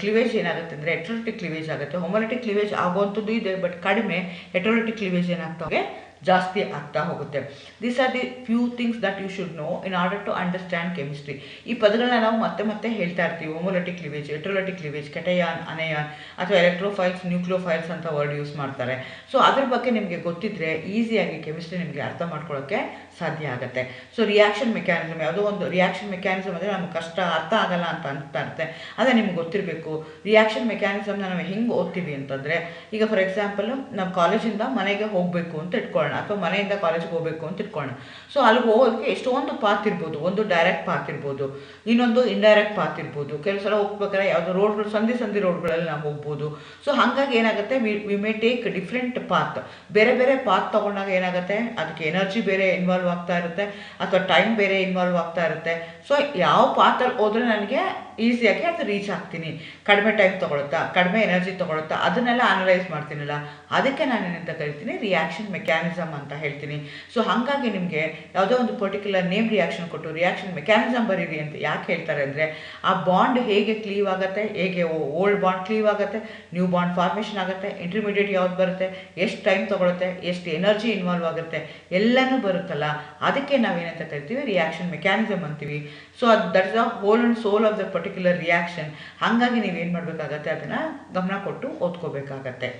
ಕ್ಲಿವೇಜ್ ಏನಾಗುತ್ತೆ ಅಂದರೆ ಹೆಟರೋಲಿಟಿಕ್ ಕ್ಲಿವೇಜ್ ಆಗುತ್ತೆ. ಹೋಮೋಲಿಟಿಕ್ ಕ್ಲಿವೇಜ್ ಆಗುವಂಥದ್ದು ಇದೆ, ಬಟ್ ಕಡಿಮೆ. ಹೆಟರೋಲಿಟಿಕ್ ಕ್ಲಿವೇಜ್ ಏನಾಗ್ತಾ ಹೋಗುತ್ತೆ, ಜಾಸ್ತಿ ಆಗ್ತಾ ಹೋಗುತ್ತೆ. These are the few things that you should know in order to understand chemistry. ಈ ಪದಗಳನ್ನ ನಾವು ಮತ್ತೆ ಮತ್ತೆ ಹೇಳ್ತಾ ಇರ್ತೀವಿ. ಹೋಮೋಲಿಟಿಕ್ ಕ್ಲಿವೇಜ್, ಹೆಟರೋಲಿಟಿಕ್ ಕ್ಲಿವೇಜ್, ಕೆಟಯಾನ್, ಅನಯಾನ್ ಅಥವಾ ಎಲೆಕ್ಟ್ರೋಫೈಲ್ಸ್, ನ್ಯೂಕ್ಲಿಯೋಫೈಲ್ಸ್ ಅಂತ ವರ್ಡ್ ಯೂಸ್ ಮಾಡ್ತಾರೆ. ಸೊ ಅದ್ರ ಬಗ್ಗೆ ನಿಮಗೆ ಗೊತ್ತಿದ್ರೆ ಈಸಿಯಾಗಿ ಕೆಮಿಸ್ಟ್ರಿ ನಿಮಗೆ ಅರ್ಥ ಮಾಡ್ಕೊಳ್ಳೋಕ್ಕೆ ಸಾಧ್ಯ ಆಗುತ್ತೆ. ಸೊ ರಿಯಾಕ್ಷನ್ ಮೆಕ್ಯಾನಿಸಮ್, ಯಾವುದೋ ಒಂದು ರಿಯಾಕ್ಷನ್ ಮೆಕ್ಯಾನಿಸಮ್ ಅಂದರೆ ನಮ್ಗೆ ಕಷ್ಟ ಅರ್ಥ ಆಗಲ್ಲ ಅಂತ ಅನ್ಸ್ತಾ ಇರುತ್ತೆ. ಅದೇ ನಿಮ್ಗೆ ಗೊತ್ತಿರಬೇಕು. ರಿಯಾಕ್ಷನ್ ಮೆಕ್ಯಾನಿಸಮ್ನ ನಾವು ಹೆಂಗೆ ಓದ್ತೀವಿ ಅಂತಂದರೆ, ಈಗ ಫಾರ್ ಎಕ್ಸಾಂಪಲ್ ನಾವು ಕಾಲೇಜಿಂದ ಮನೆಗೆ ಹೋಗಬೇಕು ಅಂತ ಇಟ್ಕೊಳ್ಳೋಣ, ಅಥವಾ ಮನೆಯಿಂದ ಕಾಲೇಜಿಗೆ ಹೋಗಬೇಕು ಅಂತ ಇಟ್ಕೊಳ್ಳೋಣ. ಸೊ ಅಲ್ಲಿಗೆ ಹೋಗೋದಕ್ಕೆ ಎಷ್ಟೊಂದು ಪಾತ್ ಇರ್ಬೋದು. ಒಂದು ಡೈರೆಕ್ಟ್ ಪಾತ್ ಇರ್ಬೋದು, ಇನ್ನೊಂದು ಇಂಡೈರೆಕ್ಟ್ ಪಾತ್ ಇರ್ಬೋದು. ಕೆಲವು ಸಲ ಹೋಗ್ಬೇಕಾದ್ರೆ ಯಾವುದೋ ರೋಡ್ಗಳು, ಸಂಧಿ ರೋಡ್ಗಳಲ್ಲಿ ನಾವು ಹೋಗ್ಬೋದು. ಸೊ ಹಾಗಾಗಿ ಏನಾಗುತ್ತೆ, we may take different path. ಬೇರೆ ಬೇರೆ ಪಾತ್ ತೊಗೊಂಡಾಗ ಏನಾಗುತ್ತೆ, ಅದಕ್ಕೆ ಎನರ್ಜಿ ಬೇರೆ ಇನ್ವಾಲ್ವ್ ಆಗ್ತಾ ಇರುತ್ತೆ, ಅಥವಾ ಟೈಮ್ ಬೇರೆ ಇನ್ವಾಲ್ವ್ ಆಗ್ತಾ ಇರುತ್ತೆ. ಸೊ ಯಾವ ಪಾತಲ್ಲಿ ಹೋದ್ರೆ ನನಗೆ ಈಸಿಯಾಗಿ ಅದು ರೀಚ್ ಆಗ್ತೀನಿ, ಕಡಿಮೆ ಟೈಮ್ ತೊಗೊಳುತ್ತಾ, ಕಡಿಮೆ ಎನರ್ಜಿ ತೊಗೊಳುತ್ತಾ, ಅದನ್ನೆಲ್ಲ ಅನಲೈಸ್ ಮಾಡ್ತೀನಲ್ಲ, ಅದಕ್ಕೆ ನಾನು ಏನಂತ ಕರಿತೀನಿ, ರಿಯಾಕ್ಷನ್ ಮೆಕ್ಯಾನಿಸಮ್ ಅಂತ ಹೇಳ್ತೀನಿ. ಸೊ ಹಾಗಾಗಿ ನಿಮಗೆ ಯಾವುದೋ ಒಂದು ಪರ್ಟಿಕ್ಯುಲರ್ ನೇಮ್ ರಿಯಾಕ್ಷನ್ ಕೊಟ್ಟು ರಿಯಾಕ್ಷನ್ ಮೆಕ್ಯಾನಿಸಮ್ ಬರೀರಿ ಅಂತ ಯಾಕೆ ಹೇಳ್ತಾರೆ ಅಂದರೆ, ಆ ಬಾಂಡ್ ಹೇಗೆ ಕ್ಲೀವ್ ಆಗುತ್ತೆ, ಹೇಗೆ ಓಲ್ಡ್ ಬಾಂಡ್ ಕ್ಲೀವ್ ಆಗುತ್ತೆ, ನ್ಯೂ ಬಾಂಡ್ ಫಾರ್ಮೇಷನ್ ಆಗುತ್ತೆ, ಇಂಟರ್ಮೀಡಿಯೇಟ್ ಯಾವ್ದು ಬರುತ್ತೆ, ಎಷ್ಟು ಟೈಮ್ ತೊಗೊಳುತ್ತೆ, ಎಷ್ಟು ಎನರ್ಜಿ ಇನ್ವಾಲ್ವ್ ಆಗುತ್ತೆ, ಎಲ್ಲನೂ ಬರುತ್ತಲ್ಲ, ಅದಕ್ಕೆ ನಾವೇನಂತ ಕರಿತೀವಿ, ರಿಯಾಕ್ಷನ್ ಮೆಕ್ಯಾನಿಸಮ್ ಅಂತೀವಿ. So that is the whole and soul of the particular reaction. ಹಾಗಾಗಿ ನೀವೇನು ಮಾಡಬೇಕಾಗತ್ತೆ, ಅದನ್ನು ಗಮನ ಕೊಟ್ಟು ಓದ್ಕೋಬೇಕಾಗತ್ತೆ.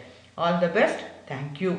All the best. Thank you.